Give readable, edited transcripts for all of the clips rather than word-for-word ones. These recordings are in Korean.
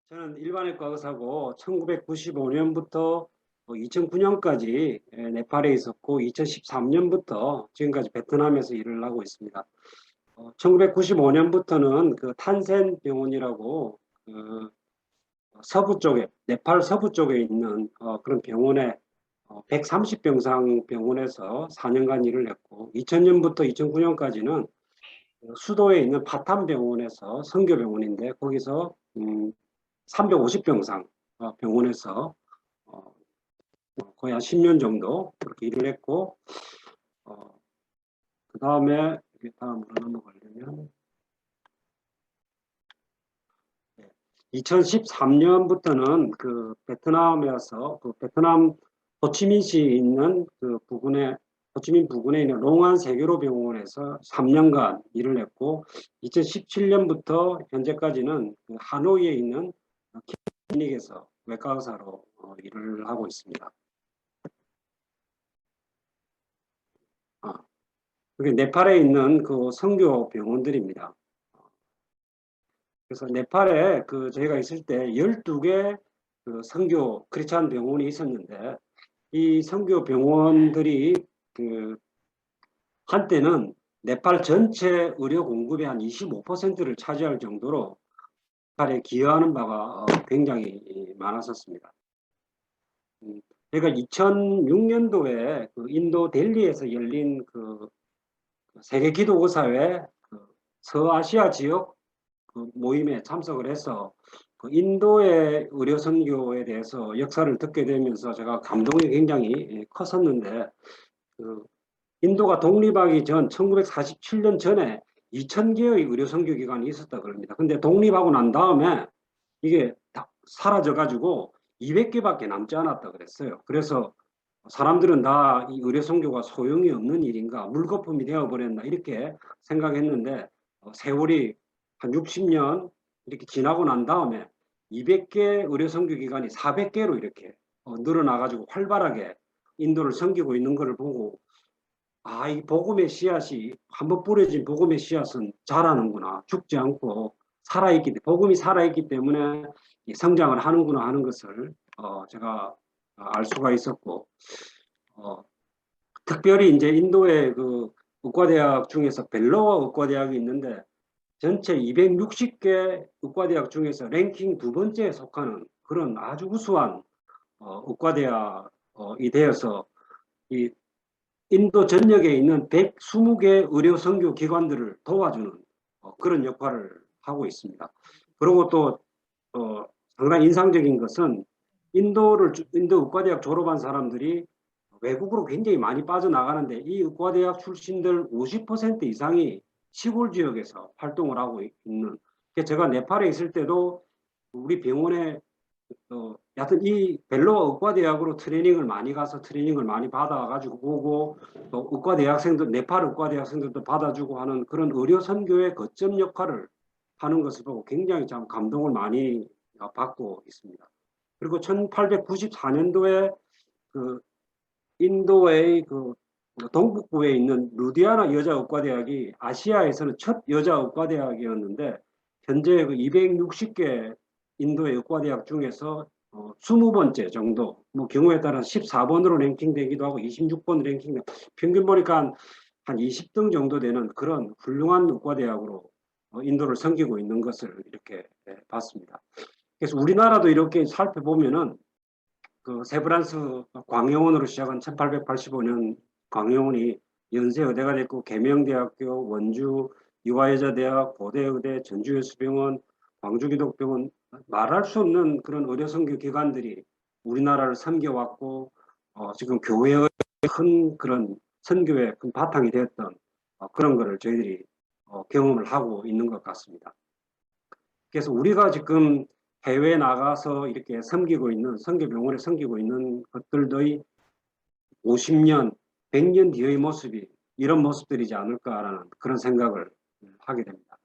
저는 일반외과 의사고 1995년부터 2009년까지 네팔에 있었고 2013년부터 지금까지 베트남에서 일을 하고 있습니다. 1995년부터는 그 탄센 병원이라고 서부 쪽에 네팔 서부 쪽에 있는 그런 병원에 130병상 병원에서 4년간 일을 했고 2000년부터 2009년까지는 수도에 있는 파탄 병원에서 선교 병원인데 거기서 350병상 병원에서 어, 거의 한 10년 정도 그렇게 일을 했고 그 다음에 다음으로 넘어가려면 2013년부터는 그 베트남에서 그 베트남 호치민시에 있는 그 부근에 호치민 부근에 있는 롱안 세계로 병원에서 3년간 일을 했고 2017년부터 현재까지는 그 하노이에 있는 클리닉에서 외과 의사로 일을 하고 있습니다. 아, 그게 네팔에 있는 그 선교 병원들입니다. 그래서 네팔에 그 저희가 있을 때 12개 그 선교 크리스찬 병원이 있었는데 이 선교 병원들이 그 한때는 네팔 전체 의료 공급의 한 25%를 차지할 정도로 네팔에 기여하는 바가 굉장히 많았었습니다. 제가 2006년도에 그 인도 델리에서 열린 그 세계 기독의사회 그 서아시아 지역 그 모임에 참석을 해서 그 인도의 의료 선교에 대해서 역사를 듣게 되면서 제가 감동이 굉장히 컸었는데 그 인도가 독립하기 전 1947년 전에 2,000개의 의료 선교 기관이 있었다 그럽니다. 근데 독립하고 난 다음에 이게 다 사라져 가지고 200개밖에 남지 않았다 그랬어요. 그래서 사람들은 다 이 의료 선교가 소용이 없는 일인가, 물거품이 되어버렸나 이렇게 생각했는데 세월이 한 60년 이렇게 지나고 난 다음에 200개 의료 선교 기관이 400개로 이렇게 늘어나가지고 활발하게 인도를 섬기고 있는 것을 보고 이 복음의 씨앗이 한번 뿌려진 복음의 씨앗은 자라는구나, 죽지 않고 살아있기 때문에 복음이 살아있기 때문에 성장을 하는구나 하는 것을 제가 알 수가 있었고 어, 특별히 이제 인도의 그 의과대학 중에서 벨로와 의과대학이 있는데 전체 260개 의과대학 중에서 랭킹 두 번째에 속하는 그런 아주 우수한 의과대학이 되어서 이 인도 전역에 있는 120개 의료 선교 기관들을 도와주는 그런 역할을 하고 있습니다. 그리고 또 상당히 인상적인 것은 인도 의과대학 졸업한 사람들이 외국으로 굉장히 많이 빠져나가는데 이 의과대학 출신들 50% 이상이 시골 지역에서 활동을 하고 있는. 제가 네팔에 있을 때도 우리 병원에 여하튼 이 벨로와 의과대학으로 트레이닝을 많이 가서 트레이닝을 많이 받아가지고 오고 또 의과대학생들 네팔 의과대학생들도 받아주고 하는 그런 의료 선교의 거점 역할을 하는 것을 보고 굉장히 참 감동을 많이 받고 있습니다. 그리고 1894년도에 그 인도의 그 동북부에 있는 루디아나 여자의과대학이 아시아에서는 첫 여자의과대학이었는데 현재 그 260개 인도의 의과대학 중에서 20번째 정도, 뭐 경우에 따라 14번으로 랭킹되기도 하고 26번 랭킹, 평균 보니까 한 20등 정도 되는 그런 훌륭한 의과대학으로 인도를 섬기고 있는 것을 이렇게 봤습니다. 그래서 우리나라도 이렇게 살펴보면은 그 세브란스 광영원으로 시작한 1885년 광영원이 연세의대가 됐고 계명대학교, 원주 유아여자대학, 고대의대, 전주예수병원, 광주기독병원 말할 수 없는 그런 의료선교 기관들이 우리나라를 섬겨왔고 지금 교회의 큰 그런 선교의 큰 바탕이 되었던 그런 거를 저희들이 경험을 하고 있는 것 같습니다. 그래서 우리가 지금 해외에 나가서 이렇게 섬기고 있는 선교병원에 섬기고 있는 것들의 50년, 100년 뒤의 모습이 이런 모습들이지 않을까라는 그런 생각을 하게 됩니다.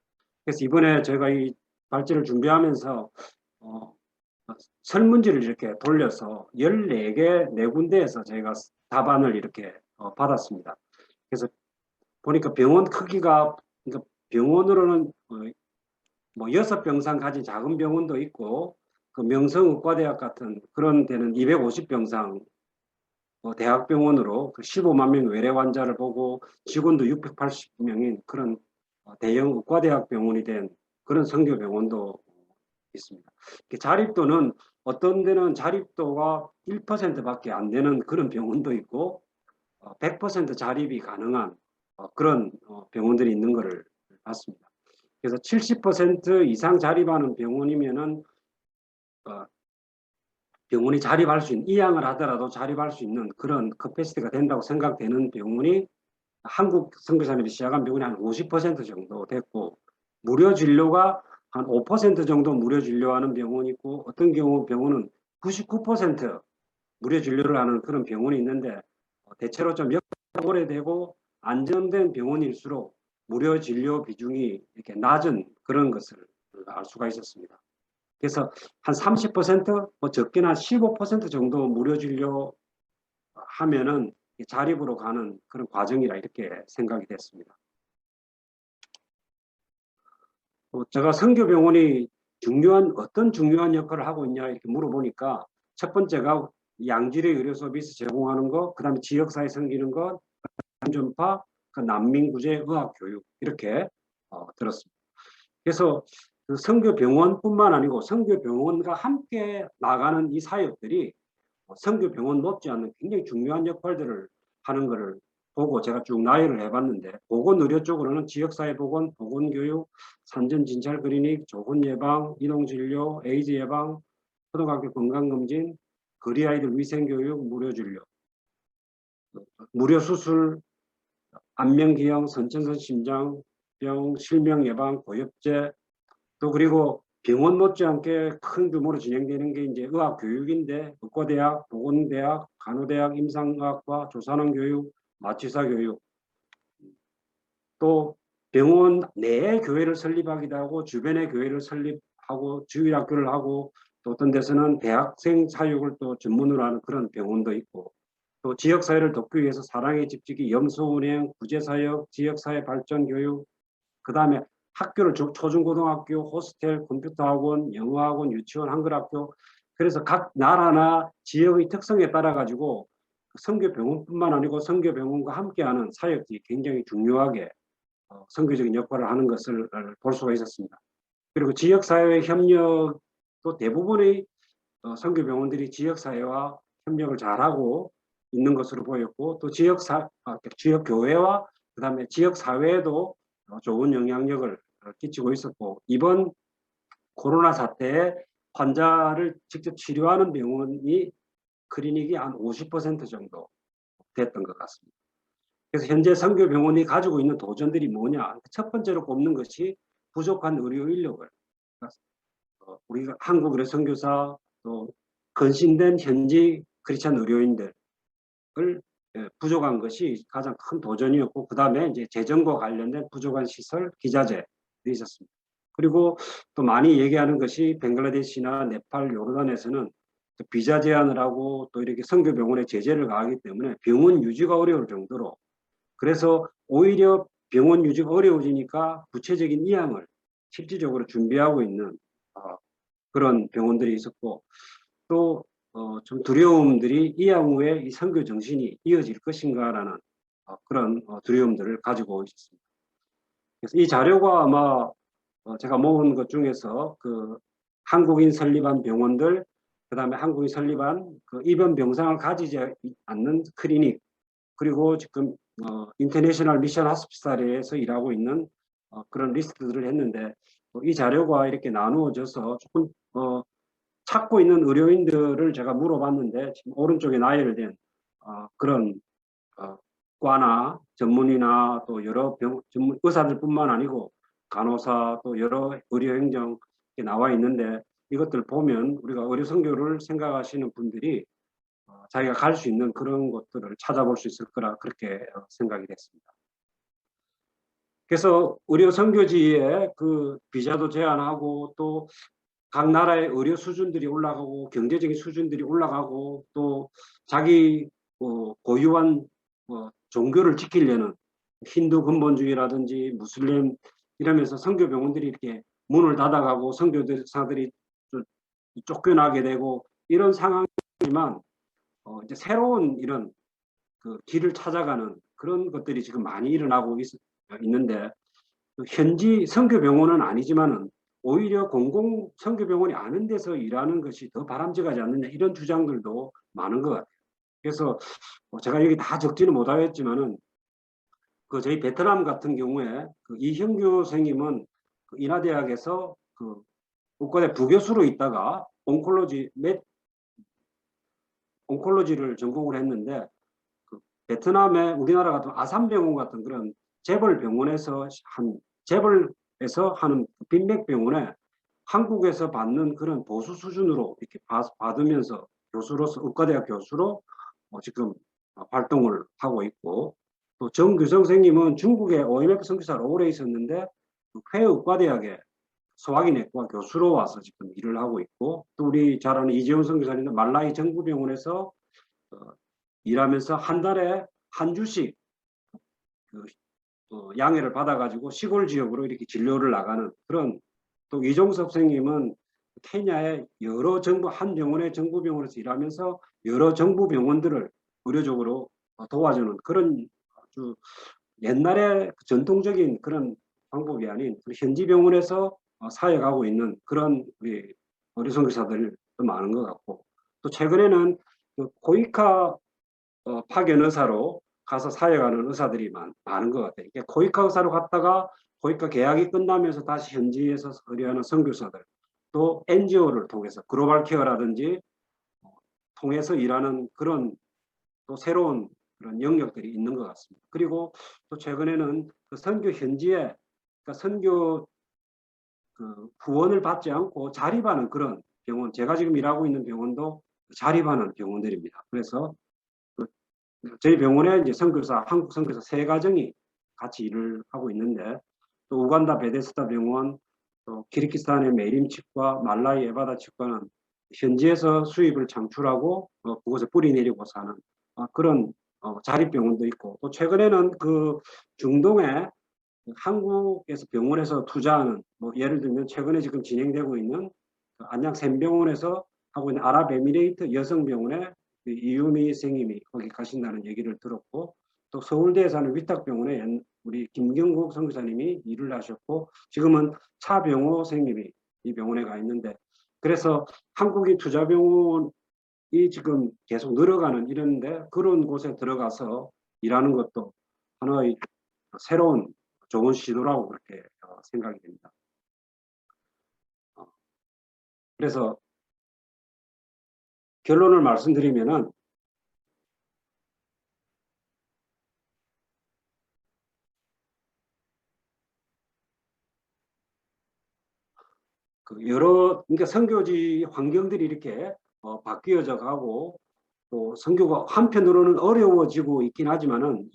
그래서 이번에 제가 이 발제를 준비하면서 어, 설문지를 이렇게 돌려서 14개, 4군데에서 저희가 답안을 이렇게 받았습니다. 그래서 보니까 병원 크기가 그러니까 병원으로는 뭐 6병상 가진 작은 병원도 있고 그 명성의과대학 같은 그런 데는 250병상 대학병원으로 그 15만 명 외래 환자를 보고 직원도 680명인 그런 대형 의과대학 병원이 된 그런 선교 병원도 있습니다. 자립도는 어떤 데는 자립도가 1%밖에 안 되는 그런 병원도 있고 100% 자립이 가능한 그런 병원들이 있는 것을 봤습니다. 그래서 70% 이상 자립하는 병원이면은 병원이 자립할 수 있는, 이양을 하더라도 자립할 수 있는 그런 커패시티가 된다고 생각되는 병원이 한국 선교사님이 시작한 병원이 한 50% 정도 됐고, 무료 진료가 한 5% 정도 무료 진료하는 병원이 있고, 어떤 경우 병원은 99% 무료 진료를 하는 그런 병원이 있는데, 대체로 좀 역사가 오래되고 안정된 병원일수록 무료 진료 비중이 이렇게 낮은 그런 것을 알 수가 있었습니다. 그래서 한 30%, 뭐 적게는 한 15% 정도 무료 진료 하면은 자립으로 가는 그런 과정이라 이렇게 생각이 됐습니다. 제가 선교병원이 어떤 중요한 역할을 하고 있냐 이렇게 물어보니까 첫 번째가 양질의 의료 서비스 제공하는 것, 그 다음에 지역사회 섬기는 것, 전파, 난민 구제, 의학 교육 이렇게 들었습니다. 그래서 그 선교병원뿐만 아니고 선교병원과 함께 나가는 이 사역들이 선교병원 못지않는 굉장히 중요한 역할들을 하는 것을 보고 제가 쭉 나열을 해봤는데, 보건의료 쪽으로는 지역사회보건, 보건교육, 산전진찰 클리닉, 조건예방, 이동진료, 에이즈 예방, 초등학교 건강검진, 거리 아이들 위생교육, 무료진료, 무료 수술, 안면기형, 선천성 심장병, 실명예방, 고엽제, 또 그리고 병원 못지않게 큰 규모로 진행되는 게 이제 의학교육인데, 의과대학, 보건대학, 간호대학, 임상의학과, 조산원교육, 마취사 교육, 또 병원 내에 교회를 설립하기도 하고 주변에 교회를 설립하고 주일학교를 하고, 또 어떤 데서는 대학생 사육을 또 전문으로 하는 그런 병원도 있고, 또 지역사회를 돕기 위해서 사랑의 집지기, 염소운행, 구제사역, 지역사회 발전 교육, 그 다음에 학교를 초중고등학교, 호스텔, 컴퓨터학원, 영어학원, 유치원, 한글학교, 그래서 각 나라나 지역의 특성에 따라 가지고 선교병원뿐만 아니고 선교병원과 함께하는 사역들이 굉장히 중요하게 선교적인 역할을 하는 것을 볼 수가 있었습니다. 그리고 지역사회 협력도 대부분의 선교병원들이 지역사회와 협력을 잘하고 있는 것으로 보였고, 또 지역교회와 그 다음에 지역사회에도 좋은 영향력을 끼치고 있었고, 이번 코로나 사태에 환자를 직접 치료하는 병원이 클리닉이 한 50% 정도 됐던 것 같습니다. 그래서 현재 선교병원이 가지고 있는 도전들이 뭐냐? 첫 번째로 꼽는 것이 부족한 의료 인력을, 우리가 한국 의료 선교사, 또 건신된 현지 크리스찬 의료인들을 부족한 것이 가장 큰 도전이었고, 그 다음에 이제 재정과 관련된 부족한 시설, 기자재도 있었습니다. 그리고 또 많이 얘기하는 것이 벵글라데시나 네팔, 요르단에서는 비자 제한을 하고 또 이렇게 선교병원에 제재를 가하기 때문에 병원 유지가 어려울 정도로, 그래서 오히려 병원 유지가 어려워지니까 구체적인 이양을 실질적으로 준비하고 있는 그런 병원들이 있었고, 또 좀 두려움들이 이양 후에 이 선교 정신이 이어질 것인가라는 그런 두려움들을 가지고 있습니다. 그래서 이 자료가 아마 제가 모은 것 중에서 그 한국인 설립한 병원들, 그 다음에 한국인 설립한 그 입원 병상을 가지지 않는 클리닉, 그리고 지금 인터내셔널 미션 하스피탈에서 일하고 있는 그런 리스트들을 했는데, 이 자료가 이렇게 나누어져서 조금 찾고 있는 의료인들을 제가 물어봤는데, 지금 오른쪽에 나열된 그런 과나 전문의나 또 여러 전문 의사들뿐만 아니고 간호사, 또 여러 의료행정 나와 있는데, 이것들 보면 우리가 의료 선교를 생각하시는 분들이 자기가 갈 수 있는 그런 것들을 찾아볼 수 있을 거라 그렇게 생각이 됐습니다. 그래서 의료 선교지에 그 비자도 제한하고, 또 각 나라의 의료 수준들이 올라가고 경제적인 수준들이 올라가고, 또 자기 고유한 종교를 지키려는 힌두 근본주의라든지 무슬림 이러면서 선교병원들이 이렇게 문을 닫아가고 선교사들이 쫓겨나게 되고 이런 상황이지만 이제 새로운 이런 그 길을 찾아가는 그런 것들이 지금 많이 일어나고 있는데 현지 선교병원은 아니지만은 오히려 공공 선교병원이 아닌 데서 일하는 것이 더 바람직하지 않느냐 이런 주장들도 많은 것 같아요. 그래서 제가 여기 다 적지는 못하겠지만은 그 저희 베트남 같은 경우에 그 이형규 선생님은 그 인하대학에서 그 국가대 부교수로 있다가 온콜로지를 전공을 했는데 그 베트남의 우리나라 같은 아산병원 같은 그런 재벌병원에서 하는 빈맥병원에 한국에서 받는 그런 보수 수준으로 이렇게 받으면서 교수로서 의과대학 교수로 지금 활동을 하고 있고 또 정규성 선생님은 중국의 OMF 선교사로 오래 있었는데 회의과대학에 소화기내과 교수로 와서 지금 일을 하고 있고 또 우리 잘 아는 이재훈 선교사님은 말라이 정부병원에서 일하면서 한 달에 한 주씩 그 양해를 받아가지고 시골 지역으로 이렇게 진료를 나가는 그런 또 이종섭 선생님은 케냐의 여러 정부 한 병원의 정부병원에서 일하면서 여러 정부 병원들을 의료적으로 도와주는 그런 아주 옛날에 전통적인 그런 방법이 아닌 현지 병원에서 사역하고 있는 그런 우리 의료 선교사들도 많은 것 같고 또 최근에는 그 코이카 파견 의사로 가서 사역하는 의사들이 많은 것 같아요. 코이카 의사로 갔다가 코이카 계약이 끝나면서 다시 현지에서 의뢰하는 선교사들 또 NGO를 통해서 글로벌 케어라든지 통해서 일하는 그런 또 새로운 그런 영역들이 있는 것 같습니다. 그리고 또 최근에는 그 선교 현지에 그러니까 선교 그 후원을 받지 않고 자립하는 그런 병원, 제가 지금 일하고 있는 병원도 자립하는 병원들입니다. 그래서 저희 병원에 이제 선교사, 한국 선교사 3가정이 같이 일을 하고 있는데 또 우간다 베데스다 병원, 또 키르기스탄의 메림 치과, 말라이 에바다 치과는 현지에서 수입을 창출하고 그곳에 뿌리 내리고 사는 그런 자립병원도 있고 또 최근에는 그 중동에 한국에서 병원에서 투자하는 뭐 예를 들면 최근에 지금 진행되고 있는 그 안양 샘병원에서 하고 있는 아랍에미레이트 여성병원에 이유미 선생님이 거기 가신다는 얘기를 들었고 또 서울대에 사는 위탁병원에 우리 김경국 선교사님이 일을 하셨고 지금은 차병호 선생님이 이 병원에 가 있는데 그래서 한국인 투자병원이 지금 계속 늘어가는 이런데 그런 곳에 들어가서 일하는 것도 하나의 새로운 좋은 시도라고 그렇게 생각이 됩니다. 그래서 결론을 말씀드리면은 그 그러니까 선교지 환경들이 이렇게 바뀌어져 가고 또 선교가 한편으로는 어려워지고 있긴 하지만은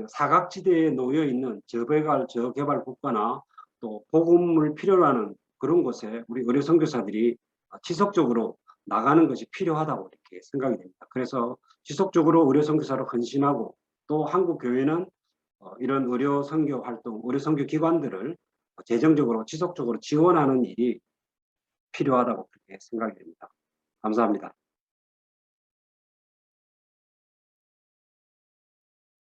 사각지대에 놓여 있는 저개발 국가나 또 복음을 필요로 하는 그런 곳에 우리 의료 선교사들이 지속적으로 나가는 것이 필요하다고 이렇게 생각이 됩니다. 그래서 지속적으로 의료 선교사로 헌신하고 또 한국 교회는 이런 의료 선교 활동, 의료 선교 기관들을 재정적으로 지속적으로 지원하는 일이 필요하다고 그렇게 생각이 됩니다. 감사합니다.